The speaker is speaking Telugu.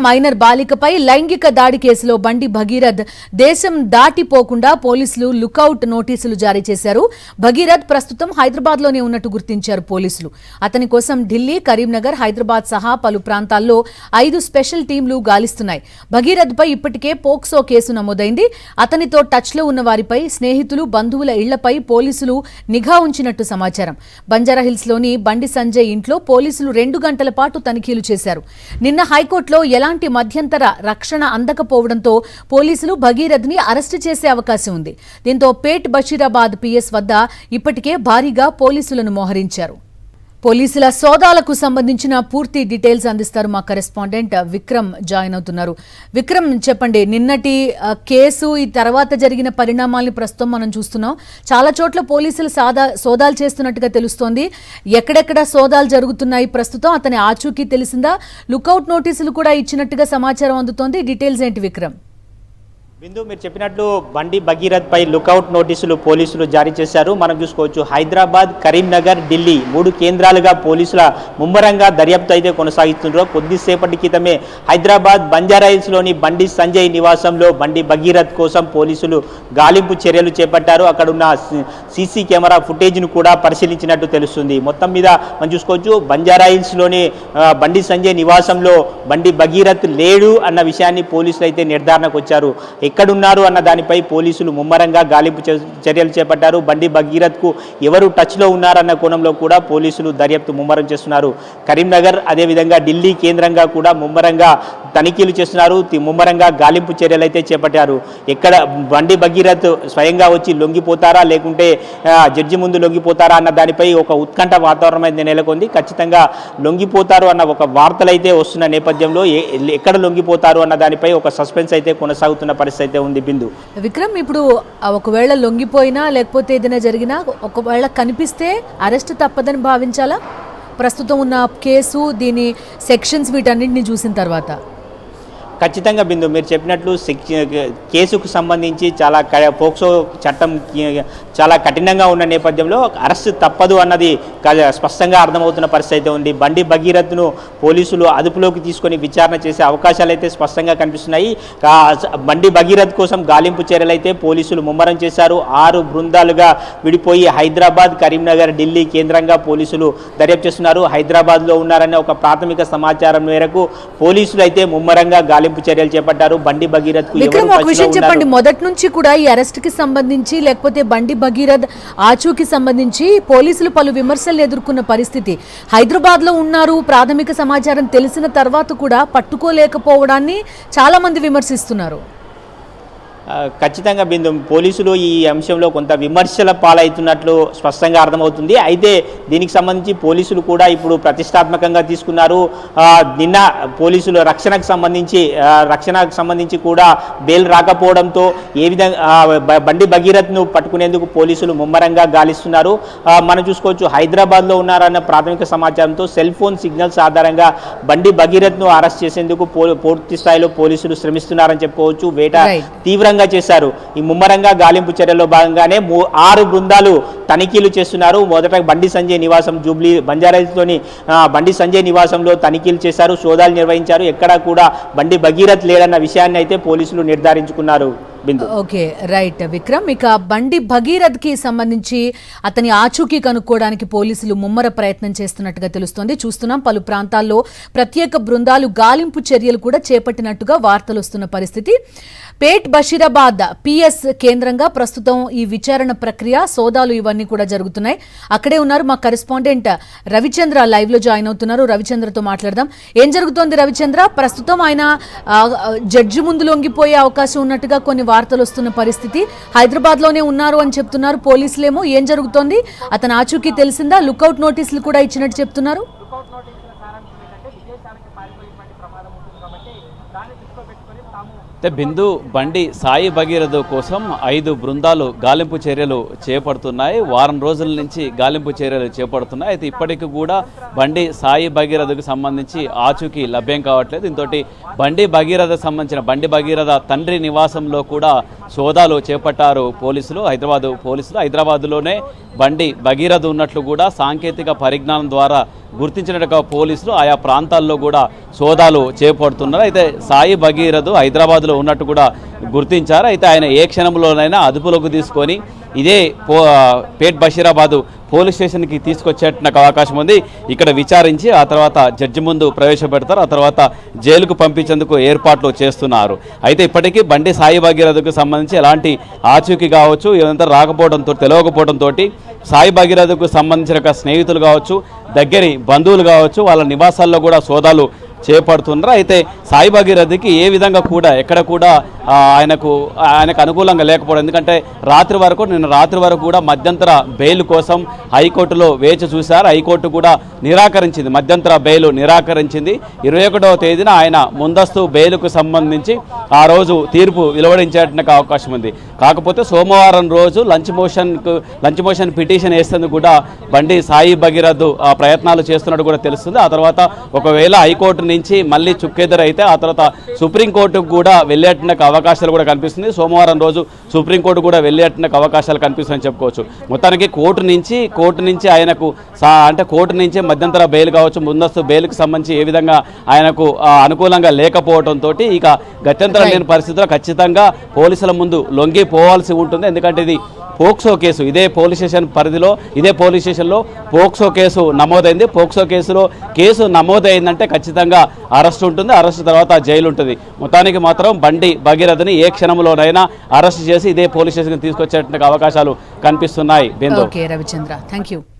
మైనర్ బాలికపై లైంగిక దాడి కేసులో బండి భగీరథ్ దేశం దాటిపోకుండా పోలీసులు లుకౌట్ నోటీసులు జారీ చేశారు. భగీరథ్ ప్రస్తుతం హైదరాబాద్లోనే ఉన్నట్టు గుర్తించారు పోలీసులు. అతని కోసం ఢిల్లీ, కరీంనగర్, హైదరాబాద్ సహా పలు ప్రాంతాల్లో 5 స్పెషల్ టీంలు గాలిస్తున్నాయి. భగీరథ్పై ఇప్పటికే పోక్సో కేసు నమోదైంది. అతనితో టచ్లో ఉన్న వారిపై, స్నేహితులు, బంధువుల ఇళ్లపై పోలీసులు నిఘా ఉంచినట్టు సమాచారం. బంజారాహిల్స్లోని బండి సంజయ్ ఇంట్లో పోలీసులు 2 గంటల పాటు తనిఖీలు చేశారు. నిన్న హైకోర్టులో ఎలాంటి మధ్యంతర రక్షణ అందకపోవడంతో పోలీసులు భగీరథ్ ని అరెస్టు చేసే అవకాశం ఉంది. దీంతో పేట్ బషీరాబాద్ పిఎస్ వద్ద ఇప్పటికే భారీగా పోలీసులను మోహరించారు. పోలీసుల సోదాలకు సంబంధించిన పూర్తి డీటెయిల్స్ అందిస్తారు మా కరెస్పాండెంట్ విక్రమ్ జాయిన్ అవుతున్నారు. విక్రమ్, చెప్పండి, నిన్నటి కేసు, ఈ తర్వాత జరిగిన పరిణామాల్ని ప్రస్తుతం మనం చూస్తున్నాం. చాలా చోట్ల పోలీసులు సోదాలు చేస్తున్నట్టుగా తెలుస్తోంది. ఎక్కడెక్కడ సోదాలు జరుగుతున్నాయి ప్రస్తుతం? అతని ఆచూకీ తెలిసిందా? లుకౌట్ నోటీసులు కూడా ఇచ్చినట్టుగా సమాచారం అందుతోంది. డీటెయిల్స్ ఏంటి విక్రమ్? బిందు, మీరు చెప్పినట్లు బండి భగీరథ్ పై లుకౌట్ నోటీసులు పోలీసులు జారీ చేశారు. మనం చూసుకోవచ్చు, హైదరాబాద్, కరీంనగర్, ఢిల్లీ 3 కేంద్రాలుగా పోలీసుల ముమ్మరంగా దర్యాప్తు అయితే కొనసాగిస్తున్నారు. కొద్దిసేపటి క్రితమే హైదరాబాద్ బంజారాహిల్స్లోని బండి సంజయ్ నివాసంలో బండి భగీరథ్ కోసం పోలీసులు గాలింపు చర్యలు చేపట్టారు. అక్కడున్న సీసీ కెమెరా ఫుటేజ్ను కూడా పరిశీలించినట్టు తెలుస్తుంది. మొత్తం మీద మనం చూసుకోవచ్చు, బంజారాహిల్స్లోని బండి సంజయ్ నివాసంలో బండి భగీరథ్ లేడు అన్న విషయాన్ని పోలీసులు అయితే నిర్ధారణకు వచ్చారు. ఎక్కడున్నారు అన్న దానిపై పోలీసులు ముమ్మరంగా గాలింపు చర్యలు చేపట్టారు. బండి భగీరథ్కు ఎవరు టచ్లో ఉన్నారన్న కోణంలో కూడా పోలీసులు దర్యాప్తు ముమ్మరం చేస్తున్నారు. కరీంనగర్, అదేవిధంగా ఢిల్లీ కేంద్రంగా కూడా ముమ్మరంగా తనిఖీలు చేస్తున్నారు. ముమ్మరంగా గాలింపు చర్యలు అయితే చేపట్టారు. ఎక్కడ బండి భగీరథ్ స్వయంగా వచ్చి లొంగిపోతారా, లేకుంటే జడ్జి ముందు లొంగిపోతారా అన్న దానిపై ఒక ఉత్కంఠ వాతావరణం అయితే నెలకొంది. ఖచ్చితంగా లొంగిపోతారు అన్న ఒక వార్తలు అయితే వస్తున్న నేపథ్యంలో ఎక్కడ లొంగిపోతారు అన్న దానిపై ఒక సస్పెన్స్ అయితే కొనసాగుతున్న పరిస్థితి అయితే ఉంది. బిందు, విక్రమ్, ఇప్పుడు ఒకవేళ లొంగిపోయినా లేకపోతే ఏదైనా జరిగినా ఒకవేళ కనిపిస్తే అరెస్ట్ తప్పదని భావించాలా? ప్రస్తుతం ఉన్న కేసు, దీని సెక్షన్స్, వీటన్నింటినీ చూసిన తర్వాత ఖచ్చితంగా బిందు, మీరు చెప్పినట్లు కేసుకు సంబంధించి చాలా పోక్సో చట్టం చాలా కఠినంగా ఉన్న నేపథ్యంలో అరెస్ట్ తప్పదు అన్నది స్పష్టంగా అర్థమవుతున్న పరిస్థితి ఉంది. బండి భగీరథ్ను పోలీసులు అదుపులోకి తీసుకొని విచారణ చేసే అవకాశాలు అయితే స్పష్టంగా కనిపిస్తున్నాయి. బండి భగీరథ్ కోసం గాలింపు చర్యలు అయితే పోలీసులు ముమ్మరం చేశారు. 6 బృందాలుగా విడిపోయి హైదరాబాద్, కరీంనగర్, ఢిల్లీ కేంద్రంగా పోలీసులు దర్యాప్తు చేస్తున్నారు. హైదరాబాద్లో ఉన్నారనే ఒక ప్రాథమిక సమాచారం మేరకు పోలీసులు అయితే ముమ్మరంగా గాలింపు చర్యలు చేపట్టారు. బండి భగీరథ్ చెప్పండి, మొదటి నుంచి కూడా ఈ అరెస్ట్ కి సంబంధించి లేకపోతే బండి భగీరథ్ ఆచూకి సంబంధించి పోలీసులు పలు విమర్శలు ఎదుర్కొన్న పరిస్థితి. హైదరాబాద్ లో ఉన్నారు, ప్రాథమిక సమాచారం తెలిసిన తర్వాత కూడా పట్టుకోలేకపోవడాన్ని చాలా మంది విమర్శిస్తున్నారు. ఖచ్చితంగా బిందు, పోలీసులు ఈ అంశంలో కొంత విమర్శల పాలవుతున్నట్లు స్పష్టంగా అర్థమవుతుంది. అయితే దీనికి సంబంధించి పోలీసులు కూడా ఇప్పుడు ప్రతిష్టాత్మకంగా తీసుకున్నారు. నిన్న పోలీసులు రక్షణకు సంబంధించి కూడా బెయిల్ రాకపోవడంతో ఏ విధంగా బండి భగీరథ్ను పట్టుకునేందుకు పోలీసులు ముమ్మరంగా గాలిస్తున్నారు. మనం చూసుకోవచ్చు, హైదరాబాద్లో ఉన్నారన్న ప్రాథమిక సమాచారంతో సెల్ ఫోన్ సిగ్నల్స్ ఆధారంగా బండి భగీరథ్ను అరెస్ట్ చేసేందుకు పూర్తి స్థాయిలో పోలీసులు శ్రమిస్తున్నారని చెప్పుకోవచ్చు. వేట తీవ్రంగా చేశారు. ఈ ముమ్మరంగా గాలింపు చర్యల్లో భాగంగానే 6 బృందాలు తనిఖీలు చేస్తున్నారు. మొదట బండి సంజయ్ నివాసం, జూబ్లీ బంజారాహిల్స్లోని బండి సంజయ్ నివాసంలో తనిఖీలు చేశారు, సోదాలు నిర్వహించారు. ఎక్కడా కూడా బండి భగీరథ్ లేడన్న విషయాన్ని అయితే పోలీసులు నిర్ధారించుకున్నారు. Okay, right Vikram. ఇక బండి భగీరథ్ కి సంబంధించి అతని ఆచూకీ కనుక్కోవడానికి పోలీసులు ముమ్మర ప్రయత్నం చేస్తున్నట్టుగా తెలుస్తోంది. చూస్తున్నాం, పలు ప్రాంతాల్లో ప్రత్యేక బృందాలు గాలింపు చర్యలు కూడా చేపట్టినట్టుగా వార్తలు వస్తున్న పరిస్థితి. పేట్ బషీరాబాద్ పిఎస్ కేంద్రంగా ప్రస్తుతం ఈ విచారణ ప్రక్రియ, సోదాలు ఇవన్నీ కూడా జరుగుతున్నాయి. అక్కడే ఉన్నారు మా కరెస్పాండెంట్ రవిచంద్ర, లైవ్ లో జాయిన్ అవుతున్నారు. రవిచంద్రతో మాట్లాడదాం. ఏం జరుగుతోంది రవిచంద్ర? ప్రస్తుతం ఆయన జడ్జి ముందు లొంగిపోయే అవకాశం ఉన్నట్టుగా కొన్ని వార్తలు వస్తున్న పరిస్థితి. హైదరాబాద్ లోనే ఉన్నారు అని చెప్తున్నారు పోలీసులేమో. ఏం జరుగుతోంది? అతని ఆచూకీ తెలిసిందా? లుకౌట్ నోటీసులు కూడా ఇచ్చినట్టు చెప్తున్నారు. బిందు, బండి సాయి భగీరథ్ కోసం 5 బృందాలు గాలింపు చర్యలు చేపడుతున్నాయి. వారం రోజుల నుంచి గాలింపు చర్యలు చేపడుతున్నాయి. అయితే ఇప్పటికీ కూడా బండి సాయి భగీరథకు సంబంధించి ఆచూకీ లభ్యం కావట్లేదు. దీంతో బండి భగీరథకు సంబంధించిన బండి భగీరథ తండ్రి నివాసంలో కూడా సోదాలు చేపట్టారు పోలీసులు. హైదరాబాద్లోనే బండి భగీరథ్ ఉన్నట్లు కూడా సాంకేతిక పరిజ్ఞానం ద్వారా గుర్తించిన పోలీసులు ఆయా ప్రాంతాల్లో కూడా సోదాలు చేపడుతున్నారు. అయితే సాయి భగీరథ్ హైదరాబాద్లో ఉన్నట్టు కూడా గుర్తించారు. అయితే ఆయన ఏ క్షణంలోనైనా అదుపులోకి తీసుకొని ఇదే పేట్ బషీరాబాద్ పోలీస్ స్టేషన్కి తీసుకొచ్చేటకు అవకాశం ఉంది. ఇక్కడ విచారించి ఆ తర్వాత జడ్జి ముందు ప్రవేశపెడతారు. ఆ తర్వాత జైలుకు పంపించేందుకు ఏర్పాట్లు చేస్తున్నారు. అయితే ఇప్పటికీ బండి సాయి భగీరథకు సంబంధించి ఎలాంటి ఆచూకీ కావచ్చు ఇదంతా రాకపోవడంతో తెలియకపోవడంతో సాయి భగీరథకు సంబంధించిన స్నేహితులు కావచ్చు దగ్గరి బంధువులు కావచ్చు వాళ్ళ నివాసాల్లో కూడా సోదాలు చేపడుతున్నారు. అయితే సాయి భగీరథకి ఏ విధంగా కూడా ఎక్కడ కూడా ఆయనకు అనుకూలంగా లేకపోవడం, ఎందుకంటే నిన్న రాత్రి వరకు కూడా మధ్యంతర బెయిల్ కోసం హైకోర్టులో వేచి చూశారు. హైకోర్టు కూడా నిరాకరించింది, మధ్యంతర బెయిల్ నిరాకరించింది. 21వ తేదీన ఆయన ముందస్తు బెయిల్కు సంబంధించి ఆ రోజు తీర్పు వెలువడించేటానికి అవకాశం ఉంది. కాకపోతే సోమవారం రోజు లంచ్ మోషన్ పిటిషన్ వేసేందుకు కూడా బండి సాయి భగీరథ్ ప్రయత్నాలు చేస్తున్నట్టు కూడా తెలుస్తుంది. ఆ తర్వాత ఒకవేళ హైకోర్టు నుంచి మళ్ళీ చుక్కెదురైతే ఆ తర్వాత సుప్రీంకోర్టుకు కూడా వెళ్ళేటకు అవకాశాలు కూడా కనిపిస్తుంది. సోమవారం రోజు సుప్రీంకోర్టు కూడా వెళ్ళేటకు అవకాశాలు కనిపిస్తుందని చెప్పుకోవచ్చు. మొత్తానికి కోర్టు నుంచి ఆయనకు కోర్టు నుంచి మధ్యంతర బెయిల్ కావచ్చు ముందస్తు బెయిల్కి సంబంధించి ఏ విధంగా ఆయనకు అనుకూలంగా లేకపోవడంతో ఇక గత్యంతరం లేని పరిస్థితుల్లో ఖచ్చితంగా పోలీసుల ముందు లొంగిపోవాల్సి ఉంటుంది. ఎందుకంటే ఇది పోక్సో కేసు, ఇదే పోలీస్ స్టేషన్లో పోక్సో కేసు నమోదైంది. పోక్సో కేసు నమోదైందంటే ఖచ్చితంగా అరెస్ట్ ఉంటుంది. అరెస్ట్ తర్వాత జైలు ఉంటుంది. మొత్తానికి మాత్రం బండి భగీరథని ఏ క్షణంలోనైనా అరెస్ట్ చేసి ఇదే పోలీస్ స్టేషన్కి తీసుకొచ్చేట అవకాశాలు కనిపిస్తున్నాయి. Okay Ravichandra, thank you.